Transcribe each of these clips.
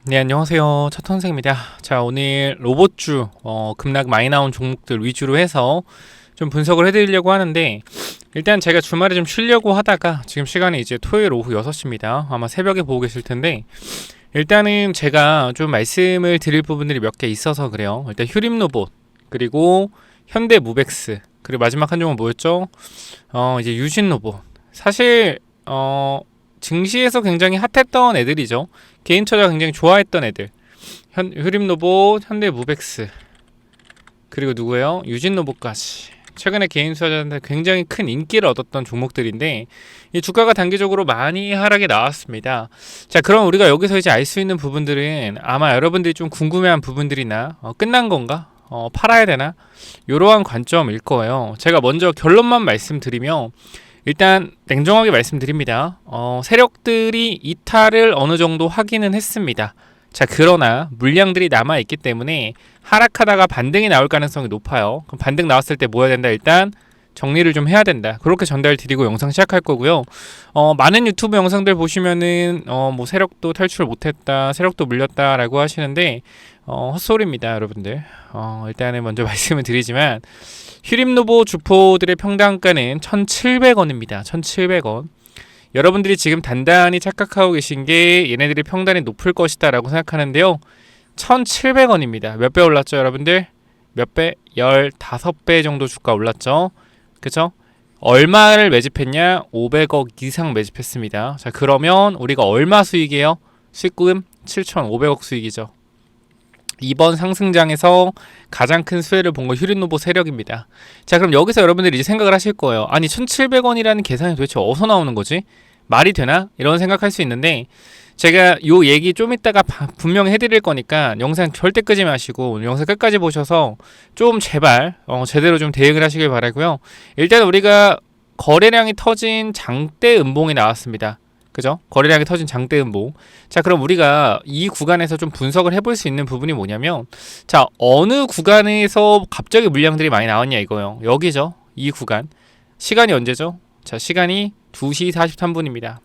네, 안녕하세요. 차선생입니다. 자, 오늘 로봇주 급락 많이 나온 종목들 위주로 해서 좀 분석을 해드리려고 하는데, 일단 제가 주말에 좀 쉬려고 하다가 지금 시간이 이제 토요일 오후 6시입니다. 아마 새벽에 보고 계실 텐데, 일단은 제가 좀 말씀을 드릴 부분들이 몇 개 있어서 그래요. 일단 휴림로봇, 그리고 현대무벡스, 그리고 마지막 한 종은 뭐였죠? 이제 유진로봇. 사실 증시에서 굉장히 핫했던 애들이죠. 개인 투자 굉장히 좋아했던 애들. 휴림로봇, 현대무벡스, 그리고 누구예요? 유진로봇까지. 최근에 개인 투자자한테 굉장히 큰 인기를 얻었던 종목들인데, 이 주가가 단기적으로 많이 하락이 나왔습니다. 자, 그럼 우리가 여기서 이제 알 수 있는 부분들은 아마 여러분들이 좀 궁금해한 부분들이나 끝난 건가? 팔아야 되나? 이러한 관점일 거예요. 제가 먼저 결론만 말씀드리면, 일단 냉정하게 말씀드립니다. 세력들이 이탈을 어느 정도 하기는 했습니다. 자, 그러나 물량들이 남아있기 때문에 하락하다가 반등이 나올 가능성이 높아요. 그럼 반등 나왔을 때 뭐 해야 된다? 일단 정리를 좀 해야 된다. 그렇게 전달 드리고 영상 시작할 거고요. 많은 유튜브 영상들 보시면은 뭐 세력도 탈출 못했다, 세력도 물렸다라고 하시는데 헛소리입니다, 여러분들. 일단은 먼저 말씀을 드리지만 휴림노보 주포들의 평단가는 1,700원입니다. 1,700원. 여러분들이 지금 단단히 착각하고 계신 게 얘네들이 평단이 높을 것이다 라고 생각하는데요. 1,700원입니다. 몇 배 올랐죠, 여러분들? 몇 배? 15배 정도 주가 올랐죠. 그쵸? 얼마를 매집했냐? 500억 이상 매집했습니다. 자, 그러면 우리가 얼마 수익이에요? 수익금 7,500억 수익이죠. 이번 상승장에서 가장 큰 수혜를 본 건 휴림노보 세력입니다. 자, 그럼 여기서 여러분들이 이제 생각을 하실 거예요. 아니 1,700원이라는 계산이 도대체 어디서 나오는 거지? 말이 되나? 이런 생각할 수 있는데, 제가 요 얘기 좀 이따가 분명히 해드릴 거니까 영상 절대 끄지 마시고 영상 끝까지 보셔서 좀 제발 제대로 좀 대응을 하시길 바라고요. 일단 우리가 거래량이 터진 장대 음봉이 나왔습니다. 그죠? 거래량이 터진 장대 음봉. 자, 그럼 우리가 이 구간에서 좀 분석을 해볼 수 있는 부분이 뭐냐면, 자, 어느 구간에서 갑자기 물량들이 많이 나왔냐 이거요. 여기죠. 이 구간. 시간이 언제죠? 자, 시간이 2시 43분입니다.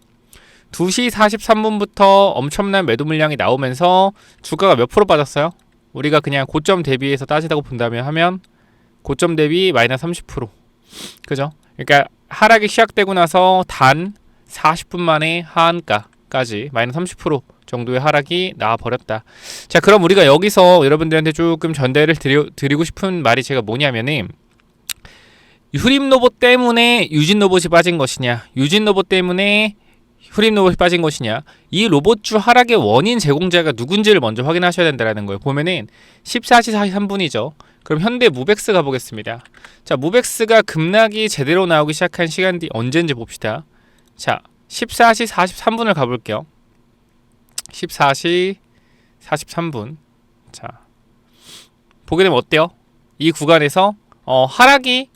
2시 43분부터 엄청난 매도 물량이 나오면서 주가가 몇 프로 빠졌어요? 우리가 그냥 고점 대비해서 따지다고 본다면 하면 고점 대비 마이너스 30%. 그죠? 그러니까 하락이 시작되고 나서 단 40분 만에 하한가까지 마이너스 30% 정도의 하락이 나와버렸다. 자, 그럼 우리가 여기서 여러분들한테 조금 전달을 드리고 싶은 말이 제가 뭐냐면은, 휴림로봇 때문에 유진로봇이 빠진 것이냐, 유진로봇 때문에 휴림로봇이 빠진 것이냐, 이 로봇주 하락의 원인 제공자가 누군지를 먼저 확인하셔야 된다는 거예요. 보면은 14시 43분이죠. 그럼 현대 무벡스 가보겠습니다. 자, 무벡스가 급락이 제대로 나오기 시작한 시간이 언제인지 봅시다. 자, 14시 43분을 가볼게요. 14시 43분. 자, 보게 되면 어때요? 이 구간에서 하락이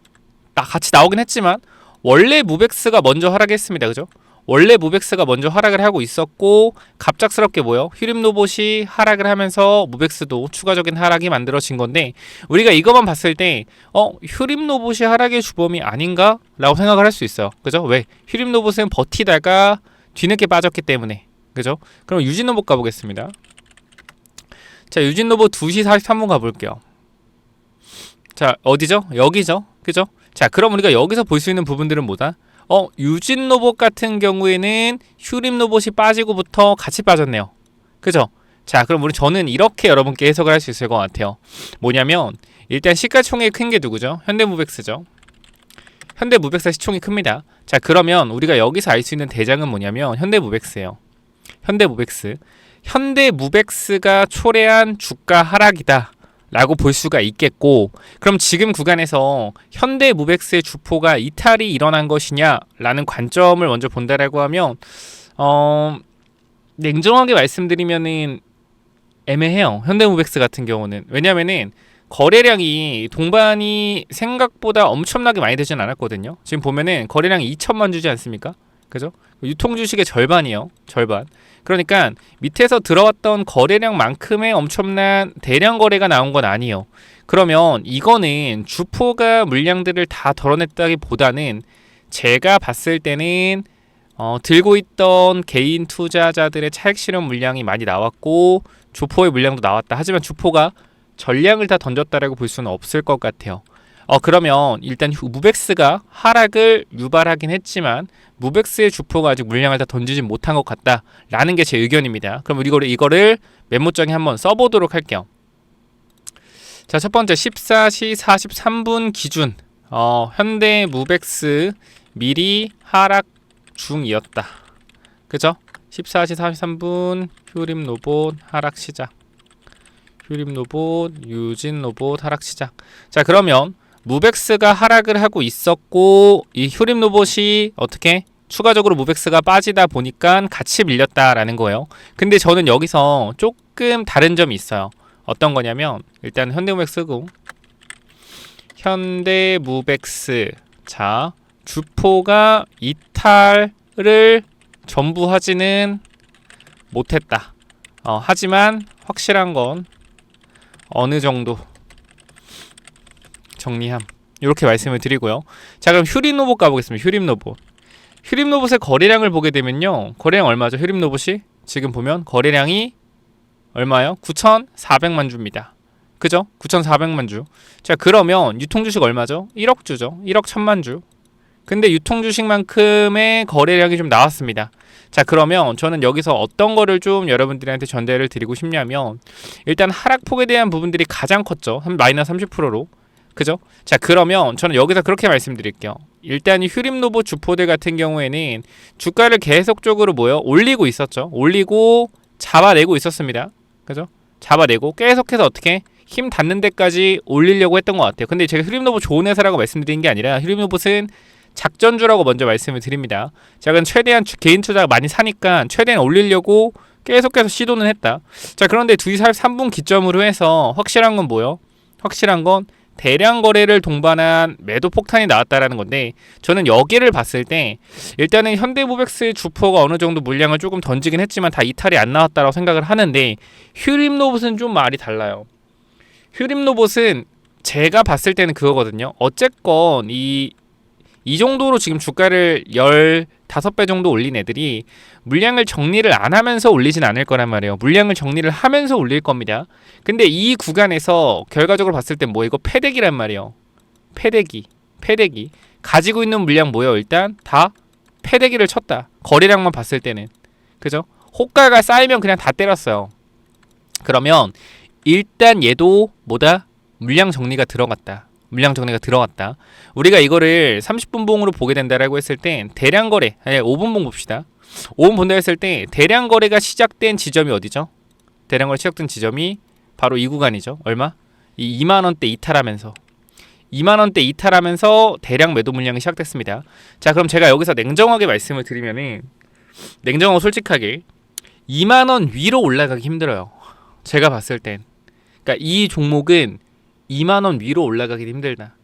같이 나오긴 했지만 원래 무벡스가 먼저 하락했습니다. 그죠? 원래 무벡스가 먼저 하락을 하고 있었고, 갑작스럽게 뭐요? 휴림로봇이 하락을 하면서 무벡스도 추가적인 하락이 만들어진 건데, 우리가 이것만 봤을 때 휴림로봇이 하락의 주범이 아닌가? 라고 생각을 할 수 있어요. 그죠? 왜? 휴림로봇은 버티다가 뒤늦게 빠졌기 때문에. 그죠? 그럼 유진로봇 가보겠습니다. 자, 유진로봇 2시 43분 가볼게요. 자, 어디죠? 여기죠? 그죠? 자, 그럼 우리가 여기서 볼 수 있는 부분들은 뭐다? 유진로봇 같은 경우에는 휴림로봇이 빠지고부터 같이 빠졌네요. 그죠? 자, 그럼 저는 이렇게 여러분께 해석을 할 수 있을 것 같아요. 뭐냐면, 일단 시가총액이 큰 게 누구죠? 현대무벡스죠. 현대무벡스 시총이 큽니다. 자, 그러면 우리가 여기서 알 수 있는 대장은 뭐냐면 현대무벡스예요. 현대무벡스. 현대무벡스가 초래한 주가 하락이다 라고 볼 수가 있겠고, 그럼 지금 구간에서 현대무벡스의 주포가 이탈이 일어난 것이냐 라는 관점을 먼저 본다라고 하면 냉정하게 말씀드리면은 애매해요. 현대무벡스 같은 경우는. 왜냐면은 거래량이 동반이 생각보다 엄청나게 많이 되진 않았거든요. 지금 보면은 거래량이 2천만 주지 않습니까? 그죠? 유통 주식의 절반이요. 절반. 그러니까 밑에서 들어왔던 거래량만큼의 엄청난 대량 거래가 나온 건 아니에요. 그러면 이거는 주포가 물량들을 다 덜어냈다기보다는 제가 봤을 때는 들고 있던 개인 투자자들의 차익 실현 물량이 많이 나왔고 주포의 물량도 나왔다. 하지만 주포가 전량을 다 던졌다라고 볼 수는 없을 것 같아요. 그러면 일단 무벡스가 하락을 유발하긴 했지만 무벡스의 주포가 아직 물량을 다 던지지 못한 것 같다라는 게 제 의견입니다. 그럼 이거를 메모장에 한번 써보도록 할게요. 자, 첫 번째 14시 43분 기준 현대 무벡스 미리 하락 중이었다. 그죠? 14시 43분 휴림 로봇 하락 시작. 휴림 로봇, 유진 로봇 하락 시작. 자, 그러면 무벡스가 하락을 하고 있었고 이 휴림 로봇이 어떻게 추가적으로 무벡스가 빠지다 보니까 같이 밀렸다라는 거예요. 근데 저는 여기서 조금 다른 점이 있어요. 어떤 거냐면 일단 현대무벡스고 현대무벡스 자 주포가 이탈을 전부 하지는 못했다. 하지만 확실한 건 어느 정도 정리함. 이렇게 말씀을 드리고요. 자, 그럼 휴림 로봇 가보겠습니다. 휴림 로봇. 휴림 로봇의 거래량을 보게 되면요. 거래량 얼마죠? 휴림 로봇이 지금 보면 거래량이 얼마요? 9,400만 주입니다. 그죠? 9,400만 주. 자, 그러면 유통주식 얼마죠? 1억 주죠. 1억 1,000만 주. 근데 유통주식만큼의 거래량이 좀 나왔습니다. 자, 그러면 저는 여기서 어떤 거를 좀 여러분들한테 전달을 드리고 싶냐면 일단 하락폭에 대한 부분들이 가장 컸죠. 한 마이너스 30%로. 그죠? 자, 그러면 저는 여기서 그렇게 말씀드릴게요. 일단 이 휴림 로봇 주포들 같은 경우에는 주가를 계속적으로 올리고 있었죠. 올리고 잡아내고 있었습니다. 그죠? 잡아내고 계속해서 어떻게 힘 닿는 데까지 올리려고 했던 것 같아요. 근데 제가 휴림 로봇 좋은 회사라고 말씀드린 게 아니라 휴림 로봇은 작전주라고 먼저 말씀을 드립니다. 자, 그럼 최대한 개인 투자가 많이 사니까 최대한 올리려고 계속해서 시도는 했다. 자, 그런데 2시 43분 기점으로 해서 확실한 건 뭐예요? 확실한 건 대량 거래를 동반한 매도 폭탄이 나왔다라는 건데 저는 여기를 봤을 때 일단은 현대무벡스의 주포가 어느 정도 물량을 조금 던지긴 했지만 다 이탈이 안 나왔다라고 생각을 하는데 휴림 로봇은 좀 말이 달라요. 휴림 로봇은 제가 봤을 때는 그거거든요. 어쨌건 이 정도로 지금 주가를 15배 정도 올린 애들이 물량을 정리를 안 하면서 올리진 않을 거란 말이에요. 물량을 정리를 하면서 올릴 겁니다. 근데 이 구간에서 결과적으로 봤을 땐 이거 패대기란 말이에요. 패대기. 가지고 있는 물량 일단 다 패대기를 쳤다. 거래량만 봤을 때는. 그죠? 호가가 쌓이면 그냥 다 때렸어요. 그러면 일단 얘도 물량 정리가 들어갔다. 우리가 이거를 30분 봉으로 보게 된다라고 했을 때 대량 거래, 5분 봉 봅시다. 5분 본다 했을 때 대량 거래가 시작된 지점이 어디죠? 대량 거래 시작된 지점이 바로 이 구간이죠. 얼마? 이 2만 원대 이탈하면서 2만 원대 이탈하면서 대량 매도 물량이 시작됐습니다. 자, 그럼 제가 여기서 냉정하게 말씀을 드리면은 냉정하고 솔직하게 2만 원 위로 올라가기 힘들어요. 제가 봤을 땐. 그러니까 이 종목은 2만 원 위로 올라가기 힘들다.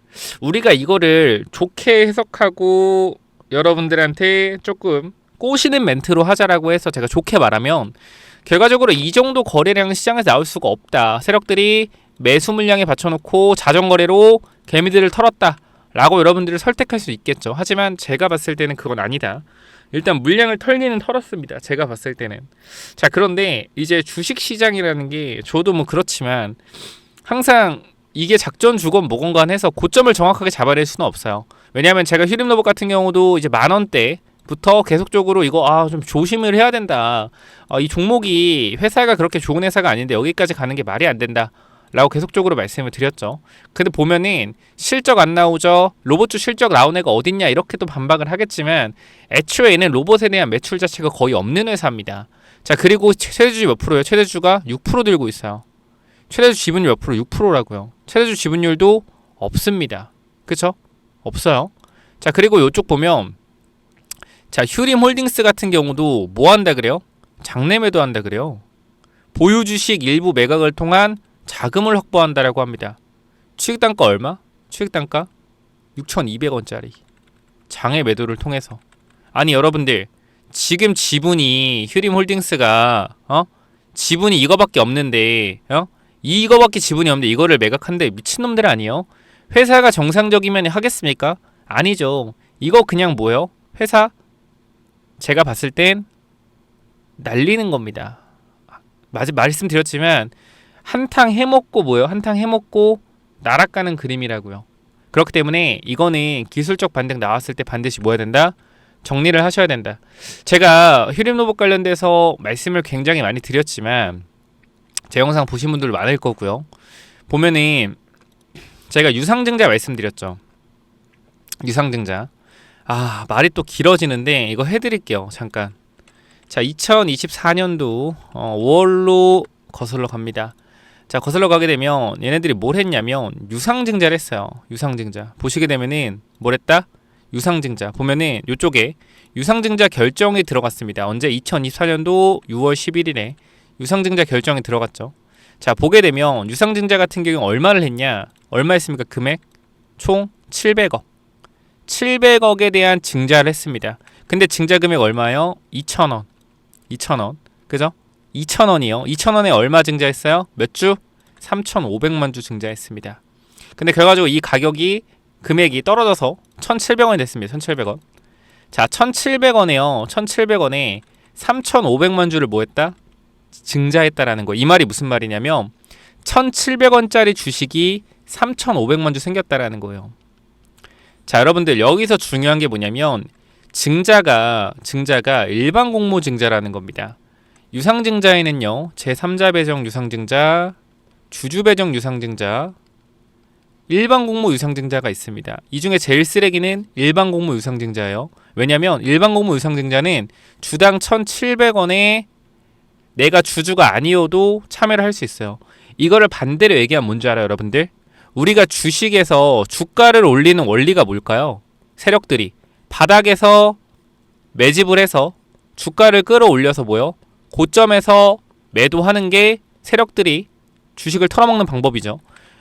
우리가 이거를 좋게 해석하고 여러분들한테 조금 꼬시는 멘트로 하자라고 해서 제가 좋게 말하면 결과적으로 이 정도 거래량은 시장에서 나올 수가 없다. 세력들이 매수 물량에 받쳐놓고 자전거래로 개미들을 털었다 라고 여러분들을 설득할 수 있겠죠. 하지만 제가 봤을 때는 그건 아니다. 일단 물량을 털기는 털었습니다. 제가 봤을 때는. 자, 그런데 이제 주식시장이라는 게 저도 그렇지만 항상 이게 작전 주건 뭐건 간 해서 고점을 정확하게 잡아낼 수는 없어요. 왜냐하면 제가 휴림 로봇 같은 경우도 이제 만원대부터 계속적으로 이거 좀 조심을 해야 된다. 이 종목이 회사가 그렇게 좋은 회사가 아닌데 여기까지 가는 게 말이 안 된다 라고 계속적으로 말씀을 드렸죠. 근데 보면은 실적 안 나오죠. 로봇주 실적 나온 애가 어딨냐 이렇게 또 반박을 하겠지만 애초에는 로봇에 대한 매출 자체가 거의 없는 회사입니다. 자, 그리고 최대주주 몇 프로예요? 최대주가 6% 들고 있어요. 최대주 지분율 몇 프로? 6%라고요. 최대주 지분율도 없습니다. 그쵸? 없어요. 자, 그리고 이쪽 보면 자, 휴림 홀딩스 같은 경우도 뭐 한다 그래요? 장내 매도한다 그래요. 보유 주식 일부 매각을 통한 자금을 확보한다라고 합니다. 취득 단가 얼마? 취득 단가 6,200원짜리. 장외 매도를 통해서. 아니 여러분들 지금 지분이 휴림 홀딩스가 지분이 이거밖에 없는데 이거밖에 지분이 없는데 이거를 매각한데 미친놈들 아니에요? 회사가 정상적이면 하겠습니까? 아니죠. 이거 그냥 회사 제가 봤을 땐 날리는 겁니다. 말씀드렸지만 한탕 해먹고 뭐예요? 한탕 해먹고 날아가는 그림이라고요. 그렇기 때문에 이거는 기술적 반등 나왔을 때 반드시 뭐 해야 된다? 정리를 하셔야 된다. 제가 휴림로봇 관련돼서 말씀을 굉장히 많이 드렸지만 제 영상 보신 분들 많을 거고요. 보면은 제가 유상증자 말씀드렸죠. 유상증자. 말이 또 길어지는데 이거 해드릴게요. 잠깐. 자, 2024년도 5월로 거슬러 갑니다. 자, 거슬러 가게 되면 얘네들이 뭘 했냐면 유상증자를 했어요. 유상증자. 보시게 되면은 뭘 했다? 유상증자. 보면은 요쪽에 유상증자 결정이 들어갔습니다. 언제? 2024년도 6월 11일에 유상증자 결정이 들어갔죠. 자, 보게 되면 유상증자 같은 경우는 얼마를 했냐? 얼마 했습니까? 금액? 총 700억. 700억에 대한 증자를 했습니다. 근데 증자 금액 얼마요? 2,000원. 2,000원. 그죠? 2,000원이요. 2,000원에 얼마 증자했어요? 몇 주? 3,500만 주 증자했습니다. 근데 결과적으로 이 가격이 금액이 떨어져서 1,700원이 됐습니다. 1,700원. 자, 1,700원에요. 1,700원에 3,500만 주를 뭐 했다? 증자했다라는 거. 이 말이 무슨 말이냐면 1,700원짜리 주식이 3,500만 주 생겼다라는 거예요. 자, 여러분들 여기서 중요한 게 뭐냐면 증자가 일반 공모 증자라는 겁니다. 유상증자에는요, 제3자 배정 유상증자, 주주 배정 유상증자, 일반 공모 유상증자가 있습니다. 이 중에 제일 쓰레기는 일반 공모 유상증자예요. 왜냐면 일반 공모 유상증자는 주당 1,700원에 내가 주주가 아니어도 참여를 할 수 있어요. 이거를 반대로 얘기하면 뭔지 알아요, 여러분들? 우리가 주식에서 주가를 올리는 원리가 뭘까요? 세력들이 바닥에서 매집을 해서 주가를 끌어올려서 뭐요? 고점에서 매도하는 게 세력들이 주식을 털어먹는 방법이죠.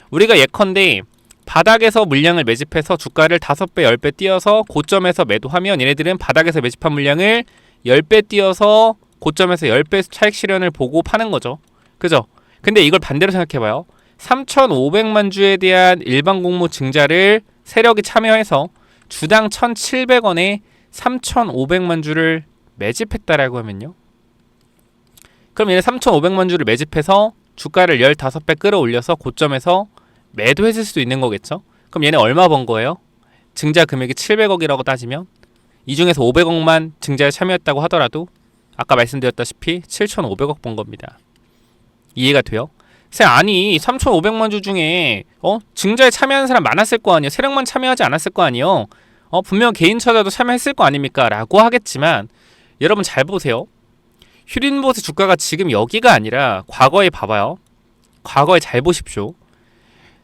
우리가 예컨대 바닥에서 물량을 매집해서 주가를 5배, 10배 띄어서 고점에서 매도하면 얘네들은 바닥에서 매집한 물량을 10배 띄어서 고점에서 10배 차익 실현을 보고 파는 거죠. 그죠? 근데 이걸 반대로 생각해봐요. 3,500만 주에 대한 일반 공모 증자를 세력이 참여해서 주당 1,700원에 3,500만 주를 매집했다라고 하면요. 그럼 얘네 3,500만 주를 매집해서 주가를 15배 끌어올려서 고점에서 매도했을 수도 있는 거겠죠. 그럼 얘네 얼마 번 거예요? 증자 금액이 700억이라고 따지면 이 중에서 500억만 증자에 참여했다고 하더라도 아까 말씀드렸다시피 7,500억 번 겁니다. 이해가 돼요? 아니 3,500만 주 중에 증자에 참여하는 사람 많았을 거 아니에요. 세력만 참여하지 않았을 거 아니에요. 분명 개인 투자자도 참여했을 거 아닙니까? 라고 하겠지만 여러분 잘 보세요. 휴린봇의 주가가 지금 여기가 아니라 과거에 봐봐요. 과거에 잘 보십시오.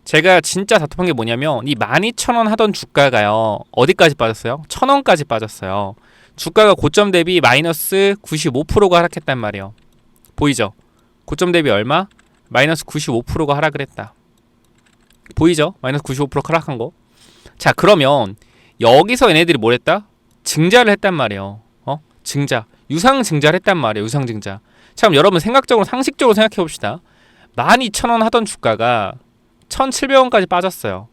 제가 진짜 답답한 게 뭐냐면 이 12,000원 하던 주가가요. 어디까지 빠졌어요? 1,000원까지 빠졌어요. 주가가 고점 대비 마이너스 95%가 하락했단 말이에요. 보이죠? 고점 대비 얼마? 마이너스 95%가 하락을 했다. 보이죠? 마이너스 95% 하락한 거. 자, 그러면 여기서 얘네들이 뭘 했다? 증자를 했단 말이에요. 증자. 유상 증자를 했단 말이에요. 유상 증자. 참 여러분 생각적으로 상식적으로 생각해 봅시다. 12,000원 하던 주가가 1,700원까지 빠졌어요.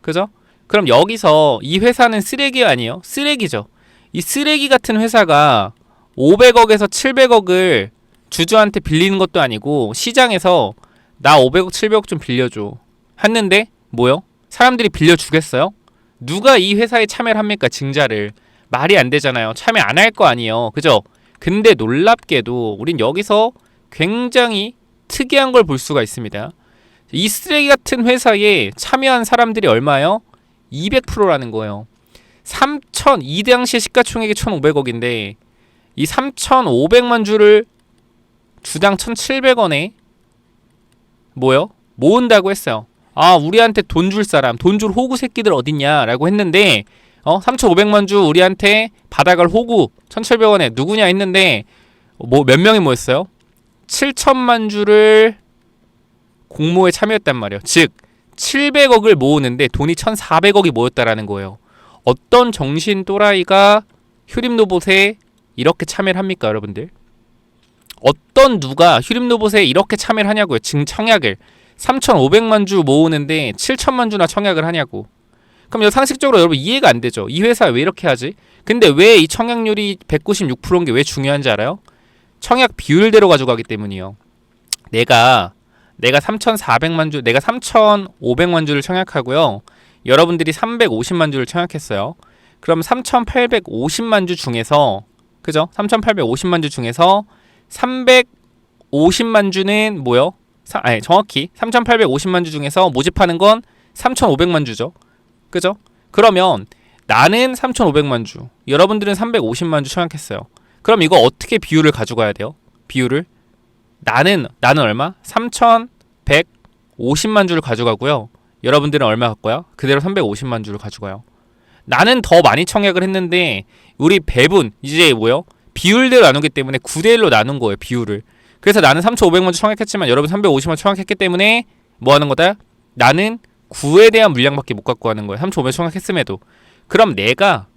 그죠? 그럼 여기서 이 회사는 쓰레기 아니에요? 쓰레기죠. 이 쓰레기 같은 회사가 500억에서 700억을 주주한테 빌리는 것도 아니고 시장에서 나 500억 700억 좀 빌려줘 했는데 뭐요? 사람들이 빌려주겠어요? 누가 이 회사에 참여를 합니까? 증자를. 말이 안 되잖아요. 참여 안 할 거 아니에요. 그죠? 근데 놀랍게도 우린 여기서 굉장히 특이한 걸 볼 수가 있습니다. 이 쓰레기 같은 회사에 참여한 사람들이 얼마예요? 200%라는 거예요. 이 당시에 시가총액이 1,500억인데 이 3,500만 주를 주당 1,700원에 뭐요? 모은다고 했어요. 우리한테 돈 줄 사람, 돈 줄 호구 새끼들 어딨냐라고 했는데 3,500만 주 우리한테 받아갈 호구 1,700원에 누구냐 했는데 몇 명이 모였어요? 7천만 주를 공모에 참여했단 말이에요. 즉 700억을 모으는데 돈이 1,400억이 모였다라는 거예요. 어떤 정신 또라이가 휴림로봇에 이렇게 참여를 합니까, 여러분들? 어떤 누가 휴림로봇에 이렇게 참여를 하냐고요. 청약을 3,500만 주 모으는데 7천만 주나 청약을 하냐고. 그럼 이거 상식적으로 여러분 이해가 안 되죠. 이 회사 왜 이렇게 하지? 근데 왜 이 청약률이 196%인 게 왜 중요한지 알아요? 청약 비율대로 가져가기 때문이요. 내가 3,400만 주, 내가 3,500만 주를 청약하고요. 여러분들이 350만 주를 청약했어요. 그럼 3,850만 주 중에서, 그죠? 3,850만 주 중에서 350만 주는 뭐요? 정확히 3,850만 주 중에서 모집하는 건 3,500만 주죠. 그죠? 그러면 나는 3,500만 주, 여러분들은 350만 주 청약했어요. 그럼 이거 어떻게 비율을 가져가야 돼요? 비율을 나는 얼마? 3,150만 주를 가져가고요. 여러분들은 얼마 갖고요? 그대로 350만 주를 가져가요. 나는 더 많이 청약을 했는데 우리 배분 이제 뭐요? 비율대로 나누기 때문에 9대1로 나눈 거예요. 비율을. 그래서 나는 3,500만 주 청약했지만 여러분 350만 주 청약했기 때문에 뭐 하는 거다? 나는 9에 대한 물량밖에 못 갖고 가는 거예요. 3,500 청약했음에도. 그럼 내가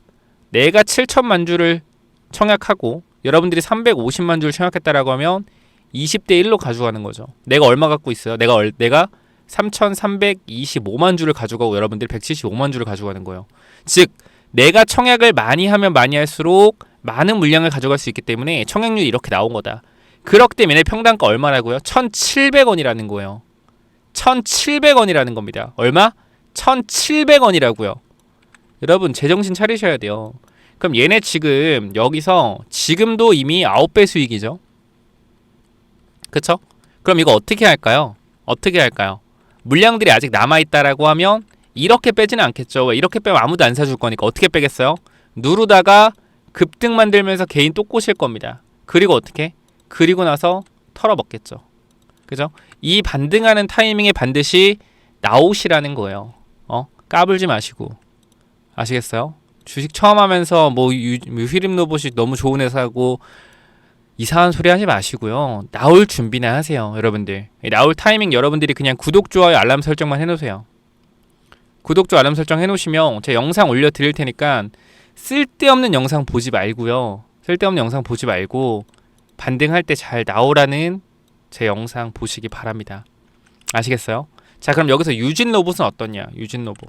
7천만 주를 청약하고 여러분들이 350만 주를 청약했다라고 하면 20대 1로 가져가는 거죠. 내가 얼마 갖고 있어요? 내가 3,325만 주를 가져가고 여러분들이 175만 주를 가져가는 거예요. 즉 내가 청약을 많이 하면 많이 할수록 많은 물량을 가져갈 수 있기 때문에 청약률이 이렇게 나온 거다. 그렇기 때문에 평당가 얼마라고요? 1,700원이라는 거예요. 1,700원이라는 겁니다. 얼마? 1,700원이라고요. 여러분 제정신 차리셔야 돼요. 그럼 얘네 지금 여기서 지금도 이미 9배 수익이죠. 그쵸? 그럼 이거 어떻게 할까요? 물량들이 아직 남아있다라고 하면 이렇게 빼지는 않겠죠. 왜? 이렇게 빼면 아무도 안 사줄 거니까 어떻게 빼겠어요? 누르다가 급등 만들면서 개인 또 꼬실 겁니다. 그리고 어떻게? 그리고 나서 털어먹겠죠. 그죠? 이 반등하는 타이밍에 반드시 나오시라는 거예요. 까불지 마시고. 아시겠어요? 주식 처음 하면서 휘림 로봇이 너무 좋은 회사고 이상한 소리 하지 마시고요. 나올 준비나 하세요. 여러분들. 나올 타이밍 여러분들이 그냥 구독, 좋아요, 알람 설정만 해놓으세요. 구독, 좋아요, 알람 설정 해놓으시면 제 영상 올려드릴 테니까 쓸데없는 영상 보지 말고요. 쓸데없는 영상 보지 말고 반등할 때 잘 나오라는 제 영상 보시기 바랍니다. 아시겠어요? 자, 그럼 여기서 유진 로봇은 어떠냐? 유진 로봇.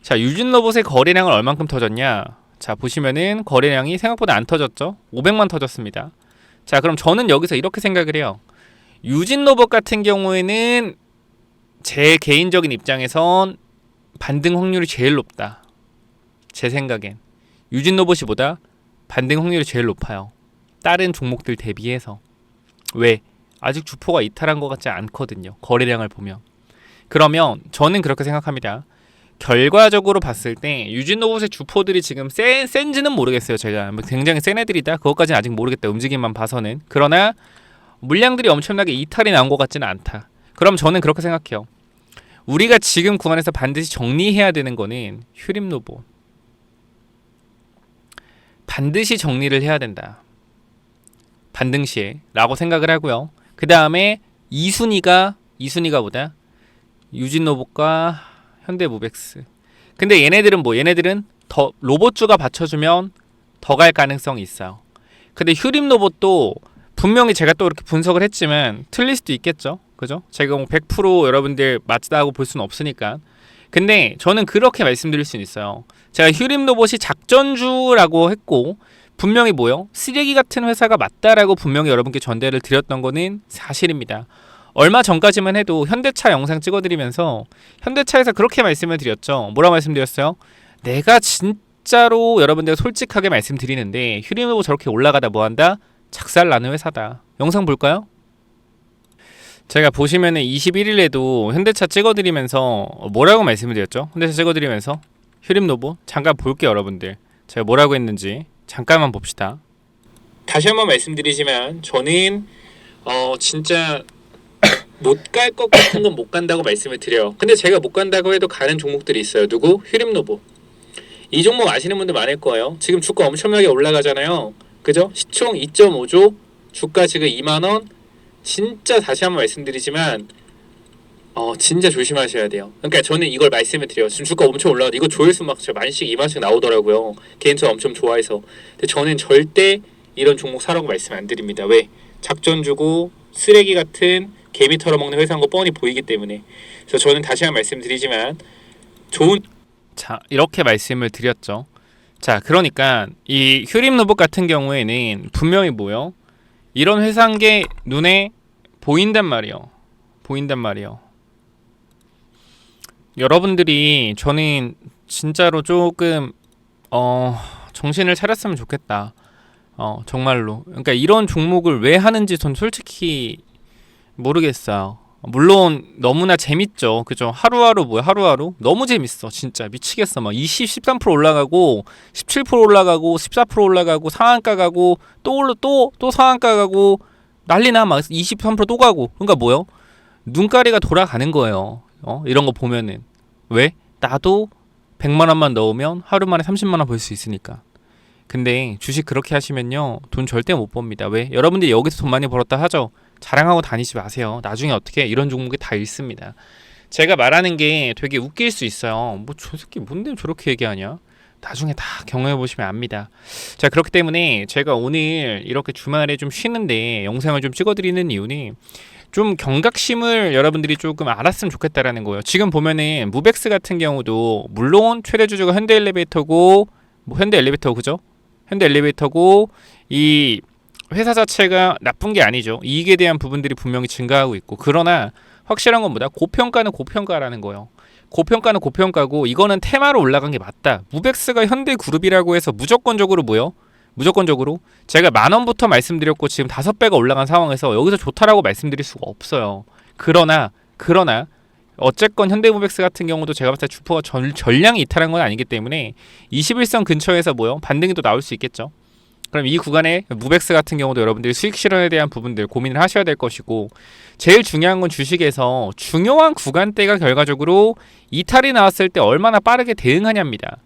자, 유진 로봇의 거래량을 얼만큼 터졌냐? 자, 보시면은 거래량이 생각보다 안 터졌죠? 500만 터졌습니다. 자, 그럼 저는 여기서 이렇게 생각을 해요. 유진 로봇 같은 경우에는 제 개인적인 입장에선 반등 확률이 제일 높다. 제 생각엔 유진 로봇이 보다 반등 확률이 제일 높아요. 다른 종목들 대비해서. 왜? 아직 주포가 이탈한 것 같지 않거든요. 거래량을 보면. 그러면 저는 그렇게 생각합니다. 결과적으로 봤을 때 유진 로봇의 주포들이 지금 센지는 모르겠어요. 제가 굉장히 센 애들이다. 그것까지는 아직 모르겠다. 움직임만 봐서는. 그러나 물량들이 엄청나게 이탈이 나온 것 같지는 않다. 그럼 저는 그렇게 생각해요. 우리가 지금 구간에서 반드시 정리해야 되는 거는 휴림 로봇. 반드시 정리를 해야 된다. 반등 시에 라고 생각을 하고요. 그 다음에 2순위가 보다 유진 로봇과 현대모백스. 근데 얘네들은 더 로봇주가 받쳐주면 더 갈 가능성이 있어요. 근데 휴림 로봇도 분명히 제가 또 이렇게 분석을 했지만 틀릴 수도 있겠죠. 그죠? 제가 100% 여러분들 맞다고 볼 수는 없으니까. 근데 저는 그렇게 말씀드릴 수는 있어요. 제가 휴림 로봇이 작전주라고 했고 분명히 쓰레기 같은 회사가 맞다라고 분명히 여러분께 전달을 드렸던 거는 사실입니다. 얼마 전까지만 해도 현대차 영상 찍어드리면서 현대차에서 그렇게 말씀을 드렸죠. 뭐라 말씀드렸어요? 내가 진짜로 여러분들 솔직하게 말씀드리는데 휴림 로봇 저렇게 올라가다 뭐한다? 작살나는 회사다. 영상 볼까요? 제가 보시면은 21일에도 현대차 찍어드리면서 뭐라고 말씀을 드렸죠? 현대차 찍어드리면서 휴림 로봇 잠깐 볼게요. 여러분들 제가 뭐라고 했는지 잠깐만 봅시다. 다시 한번 말씀드리지만 저는 진짜 못 갈 것 같은 건 못 간다고 말씀을 드려요. 근데 제가 못 간다고 해도 가는 종목들이 있어요. 누구? 휴림 로봇. 이 종목 아시는 분들 많을 거예요. 지금 주가 엄청나게 올라가잖아요. 그죠? 시총 2.5조, 주가 지금 2만원. 진짜 다시 한번 말씀드리지만 진짜 조심하셔야 돼요. 그러니까 저는 이걸 말씀을 드려요. 지금 주가 엄청 올라가도 이거 조회수 막 만씩 2만씩 나오더라고요. 개인적으로 엄청 좋아해서. 근데 저는 절대 이런 종목 사라고 말씀 안 드립니다. 왜? 작전 주고 쓰레기 같은 개미 털어먹는 회사인 거 뻔히 보이기 때문에. 그래서 저는 다시 한번 말씀드리지만 자, 이렇게 말씀을 드렸죠. 자, 그러니까 이 휴림로봇 같은 경우에는 분명히 뭐요? 이런 회사인 게 눈에 보인단 말이요. 보인단 말이요. 여러분들이 저는 진짜로 조금 정신을 차렸으면 좋겠다. 정말로. 그러니까 이런 종목을 왜 하는지 전 솔직히 모르겠어요. 물론 너무나 재밌죠. 그죠? 하루하루 뭐야? 하루하루 너무 재밌어. 진짜 미치겠어. 막 20, 13% 올라가고 17% 올라가고 14% 올라가고 상한가 가고 또 상한가 가고 난리나. 막 23%또 가고. 그러니까 뭐요? 눈가리가 돌아가는 거예요. 이런 거 보면은 왜? 나도 100만 원만 넣으면 하루 만에 30만 원 벌 수 있으니까. 근데 주식 그렇게 하시면요 돈 절대 못 법니다. 왜? 여러분들이 여기서 돈 많이 벌었다 하죠. 자랑하고 다니지 마세요. 나중에 어떻게 이런 종목이 다 잃습니다. 제가 말하는 게 되게 웃길 수 있어요. 뭐 저 새끼 뭔데 저렇게 얘기하냐? 나중에 다 경험해 보시면 압니다. 자, 그렇기 때문에 제가 오늘 이렇게 주말에 좀 쉬는데 영상을 좀 찍어드리는 이유는 좀 경각심을 여러분들이 조금 알았으면 좋겠다라는 거예요. 지금 보면은 무벡스 같은 경우도 물론 최대 주주가 현대엘리베이터고 뭐 현대엘리베이터 그죠? 현대엘리베이터고 이 회사 자체가 나쁜 게 아니죠. 이익에 대한 부분들이 분명히 증가하고 있고 그러나 확실한 건 뭐다? 고평가는 고평가라는 거예요. 고평가는 고평가고 이거는 테마로 올라간 게 맞다. 무벡스가 현대그룹이라고 해서 무조건적으로 뭐요? 무조건적으로 제가 10,000원부터 말씀드렸고 지금 5배가 올라간 상황에서 여기서 좋다라고 말씀드릴 수가 없어요. 그러나 어쨌건 현대무벡스 같은 경우도 제가 봤을 때 주포가 전량이 이탈한 건 아니기 때문에 21선 근처에서 뭐요? 반등이 또 나올 수 있겠죠. 그럼 이 구간에 무벡스 같은 경우도 여러분들이 수익 실현에 대한 부분들 고민을 하셔야 될 것이고 제일 중요한 건 주식에서 중요한 구간대가 결과적으로 이탈이 나왔을 때 얼마나 빠르게 대응하냐입니다.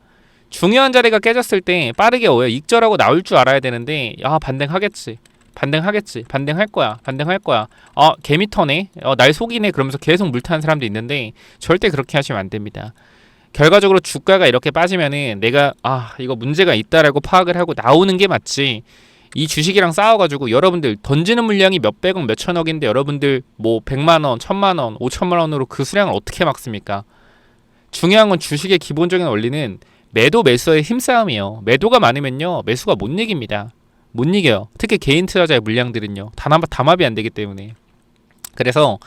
중요한 자리가 깨졌을 때 빠르게 익절하고 나올 줄 알아야 되는데 반등하겠지. 반등할 거야. 개미터네. 날 속이네. 그러면서 계속 물타는 사람도 있는데 절대 그렇게 하시면 안 됩니다. 결과적으로 주가가 이렇게 빠지면은 내가 이거 문제가 있다라고 파악을 하고 나오는 게 맞지. 이 주식이랑 싸워가지고 여러분들 던지는 물량이 몇백억 몇천억인데 여러분들 뭐 100만원, 1000만원, 5천만원으로 그 수량을 어떻게 막습니까? 중요한 건 주식의 기본적인 원리는 매도 매수의 힘싸움이에요. 매도가 많으면요 매수가 못 이깁니다. 못 이겨요. 특히 개인 투자자의 물량들은요 담합이 안 되기 때문에. 그래서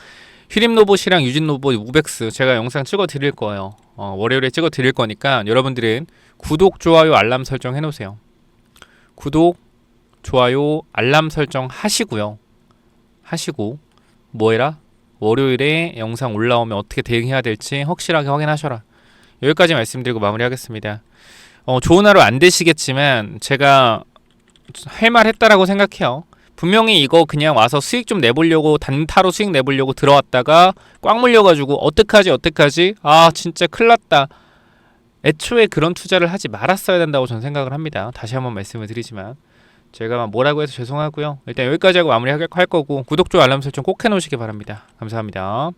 휴림로봇이랑 유진로봇 무벡스 제가 영상 찍어 드릴 거예요. 월요일에 찍어 드릴 거니까 여러분들은 구독, 좋아요, 알람 설정 해놓으세요. 구독, 좋아요, 알람 설정 하시고요. 뭐해라? 월요일에 영상 올라오면 어떻게 대응해야 될지 확실하게 확인하셔라. 여기까지 말씀드리고 마무리하겠습니다. 좋은 하루 안 되시겠지만 제가 할 말 했다라고 생각해요. 분명히 이거 그냥 와서 수익 좀 내보려고 단타로 수익 내보려고 들어왔다가 꽉 물려가지고 어떡하지 진짜 큰일났다. 애초에 그런 투자를 하지 말았어야 된다고 저는 생각을 합니다. 다시 한번 말씀을 드리지만 제가 뭐라고 해서 죄송하고요. 일단 여기까지 하고 마무리할 거고 구독, 좋아요, 알람 설정 꼭 해놓으시기 바랍니다. 감사합니다.